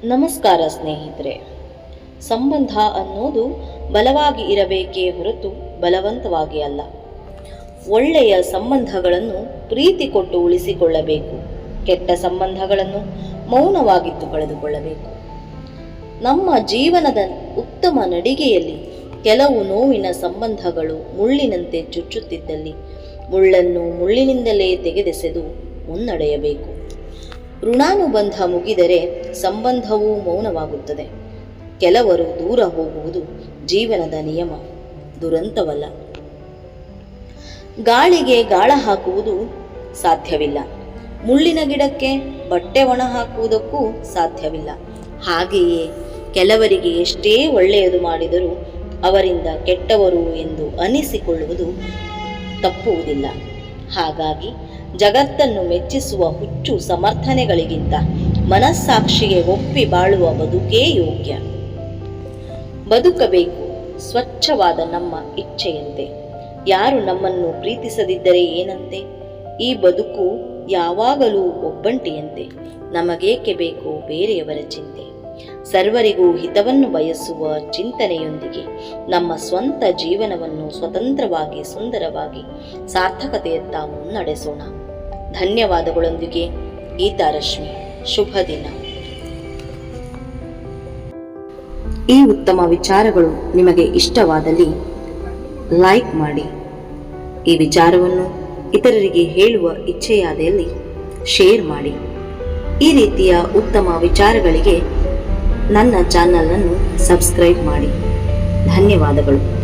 ನಮಸ್ಕಾರ ಸ್ನೇಹಿತರೆ. ಸಂಬಂಧ ಅನ್ನೋದು ಬಲವಾಗಿ ಇರಬೇಕೇ ಹೊರತು ಬಲವಂತವಾಗಿ ಅಲ್ಲ. ಒಳ್ಳೆಯ ಸಂಬಂಧಗಳನ್ನು ಪ್ರೀತಿ ಕೊಟ್ಟು ಉಳಿಸಿಕೊಳ್ಳಬೇಕು. ಕೆಟ್ಟ ಸಂಬಂಧಗಳನ್ನು ಮೌನವಾಗಿದ್ದು ಕಳೆದುಕೊಳ್ಳಬೇಕು. ನಮ್ಮ ಜೀವನದ ಉತ್ತಮ ನಡಿಗೆಯಲ್ಲಿ ಕೆಲವು ನೋವಿನ ಸಂಬಂಧಗಳು ಮುಳ್ಳಿನಂತೆ ಚುಚ್ಚುತ್ತಿದ್ದಲ್ಲಿ ಮುಳ್ಳನ್ನು ಮುಳ್ಳಿನಿಂದಲೇ ತೆಗೆದೆಸೆದು ಮುನ್ನಡೆಯಬೇಕು. ಋಣಾನುಬಂಧ ಮುಗಿದರೆ ಸಂಬಂಧವೂ ಮೌನವಾಗುತ್ತದೆ. ಕೆಲವರು ದೂರ ಹೋಗುವುದು ಜೀವನದ ನಿಯಮ, ದುರಂತವಲ್ಲ. ಗಾಳಿಗೆ ಗಾಳ ಹಾಕುವುದು ಸಾಧ್ಯವಿಲ್ಲ, ಮುಳ್ಳಿನ ಗಿಡಕ್ಕೆ ಬಟ್ಟೆ ಒಣ ಹಾಕುವುದಕ್ಕೂ ಸಾಧ್ಯವಿಲ್ಲ. ಹಾಗೆಯೇ ಕೆಲವರಿಗೆ ಎಷ್ಟೇ ಒಳ್ಳೆಯದು ಮಾಡಿದರೂ ಅವರಿಂದ ಕೆಟ್ಟವರು ಎಂದು ಅನಿಸಿಕೊಳ್ಳುವುದು ತಪ್ಪುವುದಿಲ್ಲ. ಹಾಗಾಗಿ ಜಗತ್ತನ್ನು ಮೆಚ್ಚಿಸುವ ಹುಚ್ಚು ಸಮರ್ಥನೆಗಳಿಗಿಂತ ಮನಸ್ಸಾಕ್ಷಿಗೆ ಒಪ್ಪಿ ಬಾಳುವ ಬದುಕೇ ಯೋಗ್ಯ. ಬದುಕಬೇಕು ಸ್ವಚ್ಛವಾದ ನಮ್ಮ ಇಚ್ಛೆಯಂತೆ. ಯಾರು ನಮ್ಮನ್ನು ಪ್ರೀತಿಸದಿದ್ದರೆ ಏನಂತೆ? ಈ ಬದುಕು ಯಾವಾಗಲೂ ಒಬ್ಬಂಟಿಯಂತೆ. ನಮಗೇಕೆ ಬೇಕು ಬೇರೆಯವರ ಚಿಂತೆ? ಸರ್ವರಿಗೂ ಹಿತವನ್ನು ಬಯಸುವ ಚಿಂತನೆಯೊಂದಿಗೆ ನಮ್ಮ ಸ್ವಂತ ಜೀವನವನ್ನು ಸ್ವತಂತ್ರವಾಗಿ, ಸುಂದರವಾಗಿ, ಸಾರ್ಥಕತೆಯತ್ತ ಮುನ್ನಡೆಸೋಣ. ಧನ್ಯವಾದಗಳೊಂದಿಗೆ ಗೀತಾರಶ್ಮಿ. ಶುಭ ದಿನ. ಈ ಉತ್ತಮ ವಿಚಾರಗಳು ನಿಮಗೆ ಇಷ್ಟವಾದಲ್ಲಿ ಲೈಕ್ ಮಾಡಿ. ಈ ವಿಚಾರವನ್ನು ಇತರರಿಗೆ ಹೇಳುವ ಇಚ್ಛೆಯಾದಲ್ಲಿ ಶೇರ್ ಮಾಡಿ. ಈ ರೀತಿಯ ಉತ್ತಮ ವಿಚಾರಗಳಿಗೆ ನನ್ನ ಚಾನಲ್ ಅನ್ನು ಸಬ್ಸ್ಕ್ರೈಬ್ ಮಾಡಿ. ಧನ್ಯವಾದಗಳು.